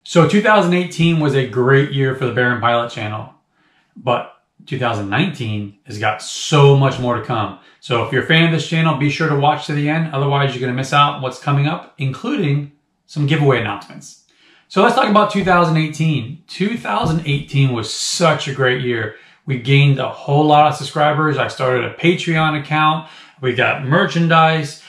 So 2018 was a great year for the Baron Pilot channel, but 2019 has got so much more to come. So if you're a fan of this channel, be sure to watch to the end. Otherwise, you're going to miss out on what's coming up, including some giveaway announcements. So let's talk about 2018. 2018 was such a great year. We gained a whole lot of subscribers. I started a Patreon account. We got merchandise.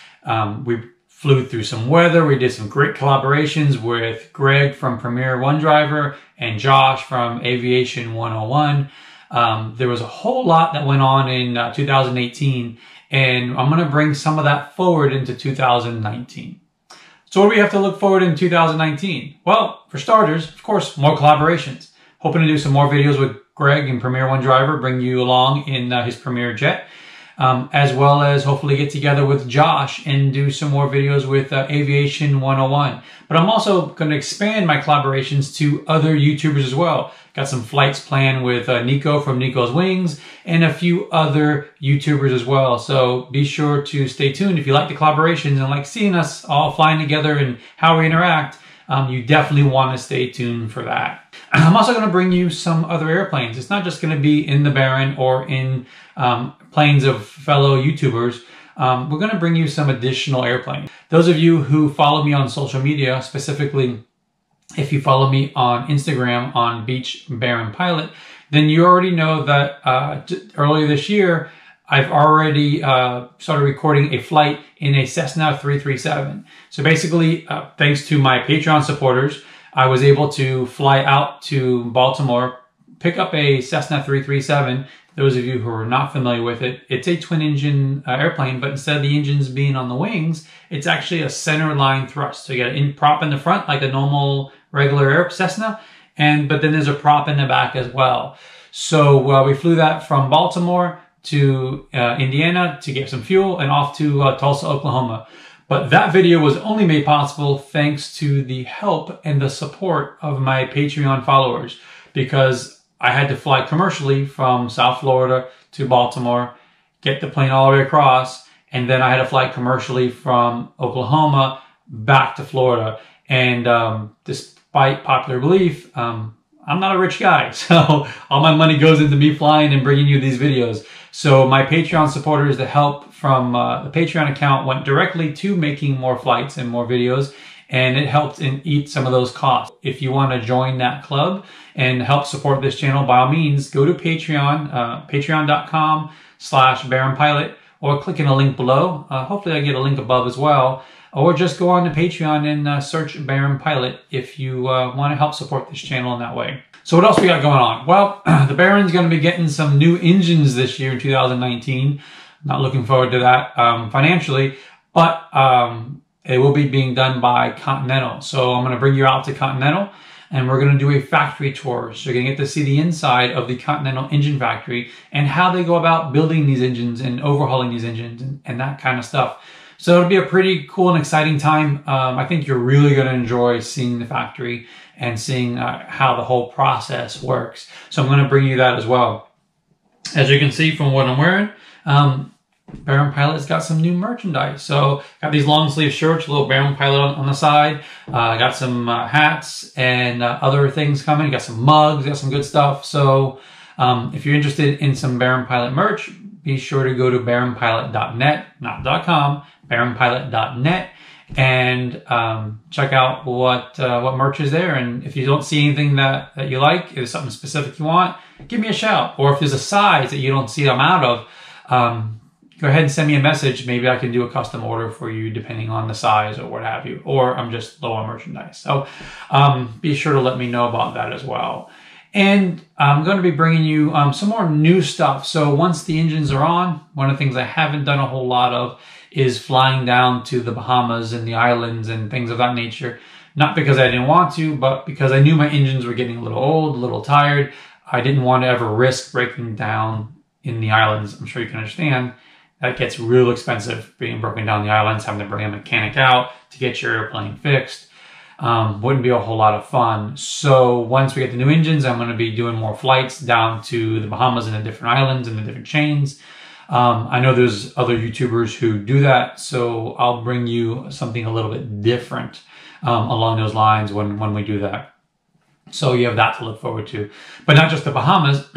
We flew through some weather. We did some great collaborations with Greg from Premier One Driver and Josh from Aviation 101. There was a whole lot that went on in 2018, and I'm going to bring some of that forward into 2019. So what do we have to look forward in 2019? Well, for starters, of course, more collaborations. Hoping to do some more videos with Greg and Premier One Driver, bring you along in his Premier jet, as well as hopefully get together with Josh and do some more videos with Aviation 101. But I'm also going to expand my collaborations to other YouTubers as well. Got some flights planned with Nico from Nico's Wings and a few other YouTubers as well. So be sure to stay tuned. If you like the collaborations and like seeing us all flying together and how we interact, you definitely want to stay tuned for that. I'm also going to bring you some other airplanes. It's not just going to be in the Baron or in planes of fellow YouTubers. We're going to bring you some additional airplanes. Those of you who follow me on social media, specifically if you follow me on Instagram on Beach Baron Pilot, then you already know that earlier this year, I've already started recording a flight in a Cessna 337. So basically, thanks to my Patreon supporters, I was able to fly out to Baltimore, pick up a Cessna 337. Those of you who are not familiar with it, it's a twin-engine airplane, but instead of the engines being on the wings, it's actually a center line thrust. So you got a prop in the front, like a normal regular Cessna, but then there's a prop in the back as well. So we flew that from Baltimore to Indiana to get some fuel and off to Tulsa, Oklahoma. But that video was only made possible thanks to the help and the support of my Patreon followers, because I had to fly commercially from South Florida to Baltimore, get the plane all the way across, and then I had to fly commercially from Oklahoma back to Florida. And despite popular belief, I'm not a rich guy, so all my money goes into me flying and bringing you these videos. So my Patreon supporters, the help from the Patreon account went directly to making more flights and more videos, and it helped eat some of those costs. If you want to join that club and help support this channel, by all means, go to Patreon, patreon.com/BaronPilot, or click in a link below. Hopefully I get a link above as well. Or just go on to Patreon and search Baron Pilot if you want to help support this channel in that way. So what else we got going on? Well, the Baron's going to be getting some new engines this year in 2019. Not looking forward to that financially, but it will be being done by Continental. So I'm going to bring you out to Continental, and we're going to do a factory tour. So you're going to get to see the inside of the Continental engine factory and how they go about building these engines and overhauling these engines and that kind of stuff. So it'll be a pretty cool and exciting time. I think you're really going to enjoy seeing the factory and seeing how the whole process works. So I'm going to bring you that as well. As you can see from what I'm wearing, Baron Pilot's got some new merchandise. So got these long sleeve shirts, a little Baron Pilot on the side. Got some hats and other things coming. Got some mugs, got some good stuff. So if you're interested in some Baron Pilot merch, be sure to go to baronpilot.net, not .com, baronpilot.net, and check out what merch is there. And if you don't see anything that you like, if there's something specific you want, give me a shout. Or if there's a size that you don't see I'm out of, go ahead and send me a message. Maybe I can do a custom order for you depending on the size or what have you. Or I'm just low on merchandise. So be sure to let me know about that as well. And I'm going to be bringing you some more new stuff. So once the engines are on, one of the things I haven't done a whole lot of is flying down to the Bahamas and the islands and things of that nature. Not because I didn't want to, but because I knew my engines were getting a little old, a little tired. I didn't want to ever risk breaking down in the islands. I'm sure you can understand that gets real expensive, being broken down the islands, having to bring a mechanic out to get your airplane fixed. Wouldn't be a whole lot of fun. So once we get the new engines, I'm going to be doing more flights down to the Bahamas and the different islands and the different chains. I know there's other YouTubers who do that, so I'll bring you something a little bit different along those lines when we do that. So you have that to look forward to. But not just the Bahamas,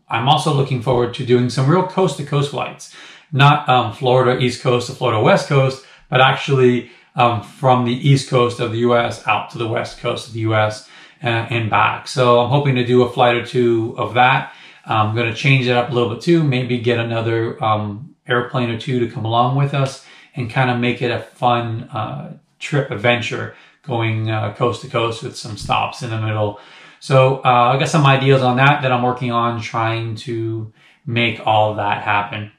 I'm also looking forward to doing some real coast-to-coast flights. Not Florida East Coast to Florida West Coast, but actually from the East Coast of the U.S. out to the West Coast of the U.S. And back. So I'm hoping to do a flight or two of that. I'm going to change it up a little bit too. Maybe get another airplane or two to come along with us and kind of make it a fun trip adventure going coast to coast with some stops in the middle. So I got some ideas on that I'm working on, trying to make all of that happen.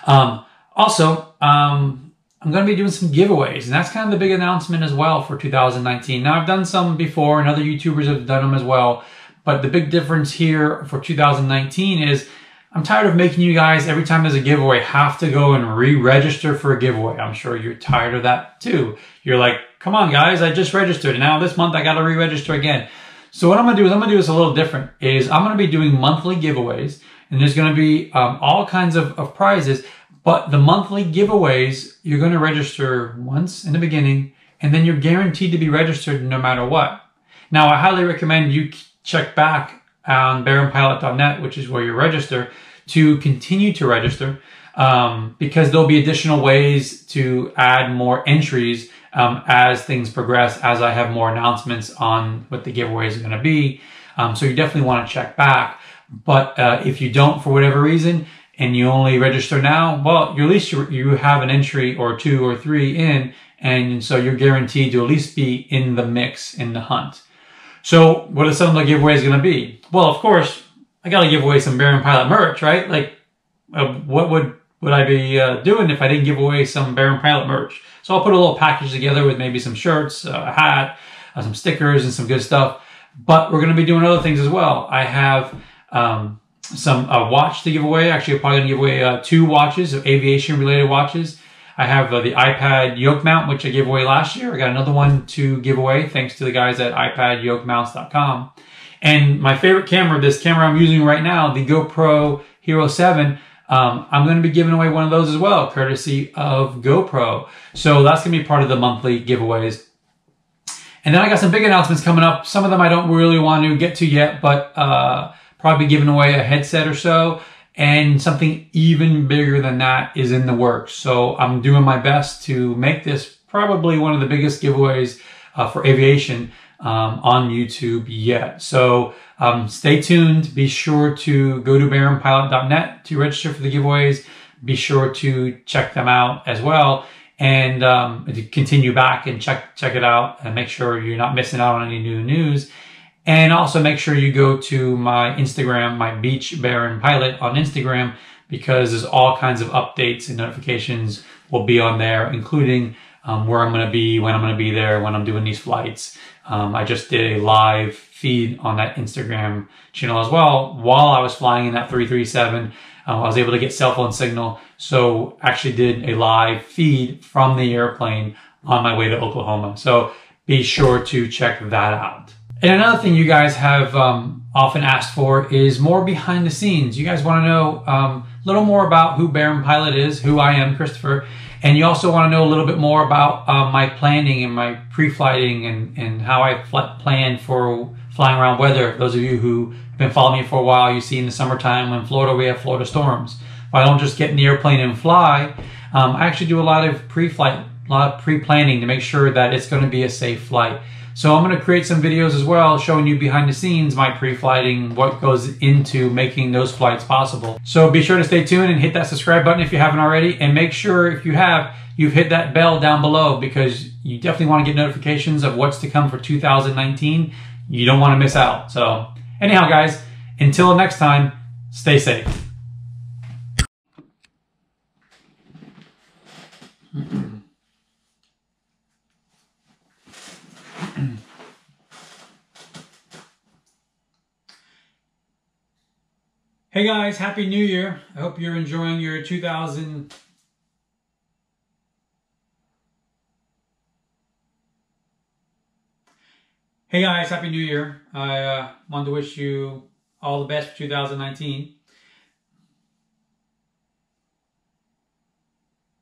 Also, I'm going to be doing some giveaways, and that's kind of the big announcement as well for 2019. Now, I've done some before, and other YouTubers have done them as well, but the big difference here for 2019 is I'm tired of making you guys, every time there's a giveaway, have to go and re-register for a giveaway. I'm sure you're tired of that too. You're like, come on guys, I just registered, and now this month I got to re-register again. So what I'm going to do is I'm going to do this a little different. I'm going to be doing monthly giveaways, and there's going to be all kinds of prizes. But the monthly giveaways, you're going to register once in the beginning, and then you're guaranteed to be registered no matter what. Now, I highly recommend you check back on baronpilot.net, which is where you register, to continue to register, because there'll be additional ways to add more entries as things progress, as I have more announcements on what the giveaways are going to be. So you definitely want to check back. But if you don't, for whatever reason, and you only register now, well, at least you have an entry or two or three in, and so you're guaranteed to at least be in the mix, in the hunt. So what are some of the giveaways going to be? Well, of course, I got to give away some Baron Pilot merch, right? Like, what would I be doing if I didn't give away some Baron Pilot merch? So I'll put a little package together with maybe some shirts, a hat, some stickers, and some good stuff. But we're going to be doing other things as well. I have some watch to give away. Actually, I'm probably going to give away 2 watches, aviation-related watches. I have the iPad yoke mount, which I gave away last year. I got another one to give away, thanks to the guys at iPadyokemounts.com. And my favorite camera, this camera I'm using right now, the GoPro Hero 7, I'm going to be giving away one of those as well, courtesy of GoPro. So that's going to be part of the monthly giveaways. And then I got some big announcements coming up. Some of them I don't really want to get to yet, but probably giving away a headset or so. And something even bigger than that is in the works. So I'm doing my best to make this probably one of the biggest giveaways for aviation on YouTube yet. So stay tuned. Be sure to go to baronpilot.net to register for the giveaways. Be sure to check them out as well. And to continue back and check it out and make sure you're not missing out on any new news. And also make sure you go to my Instagram, my Beach Baron Pilot on Instagram, because there's all kinds of updates and notifications will be on there, including where I'm going to be, when I'm going to be there, when I'm doing these flights. I just did a live feed on that Instagram channel as well. While I was flying in that 337, I was able to get cell phone signal. So actually did a live feed from the airplane on my way to Oklahoma. So be sure to check that out. And another thing you guys have often asked for is more behind the scenes. You guys want to know a little more about who Baron Pilot is, who I am, Christopher. And you also want to know a little bit more about my planning and my pre-flighting and how I plan for flying around weather. Those of you who have been following me for a while, you see in the summertime in Florida, we have Florida storms. I don't just get in the airplane and fly. I actually do a lot of pre-flight, a lot of pre-planning to make sure that it's going to be a safe flight. So I'm going to create some videos as well showing you behind the scenes, my pre-flighting, what goes into making those flights possible. So be sure to stay tuned and hit that subscribe button if you haven't already. And make sure if you have, you've hit that bell down below, because you definitely want to get notifications of what's to come for 2019. You don't want to miss out. So anyhow, guys, until next time, stay safe. Hey guys, Happy New Year. I hope you're enjoying your 2000. Hey guys, Happy New Year. I wanted to wish you all the best for 2019.